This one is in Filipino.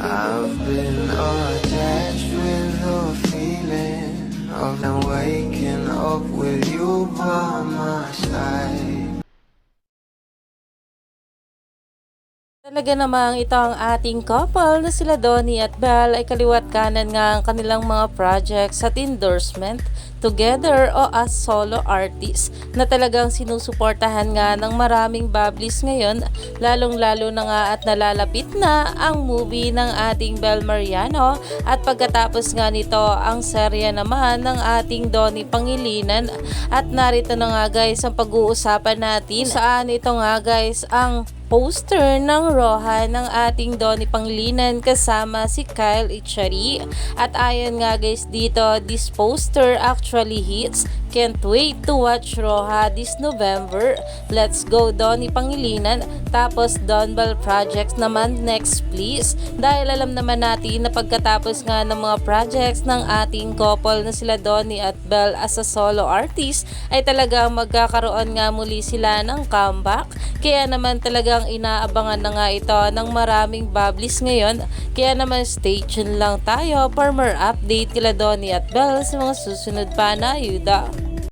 I've been attached with the feeling of now waking up with you by my side. Talaga namang ito ang ating couple na sila Donnie at Belle ay kaliwat kanan nga ang kanilang mga projects at endorsement together o as solo artists na talagang sinusuportahan nga ng maraming bablis ngayon, lalong-lalo na nga at nalalapit na ang movie ng ating Belle Mariano at pagkatapos nga nito ang serya naman ng ating Donnie Pangilinan. At narito na nga guys ang pag-uusapan natin saan ito nga guys ang poster ng Roja ng ating Donnie Pangilinan kasama si Kyle Echari. At ayon nga guys dito, this poster actually hits. Can't wait to watch Roja this November. Let's go Donnie Pangilinan. Tapos Donbal Projects naman next please. Dahil alam naman natin na pagkatapos nga ng mga projects ng ating couple na sila Donnie at Belle as a solo artist ay talagang magkakaroon nga muli sila ng comeback. Kaya naman talagang inaabangan na nga ito ng maraming bablis ngayon. Kaya naman stay tuned lang tayo for more update kila Donnie at Belle sa mga susunod pa na ayuda.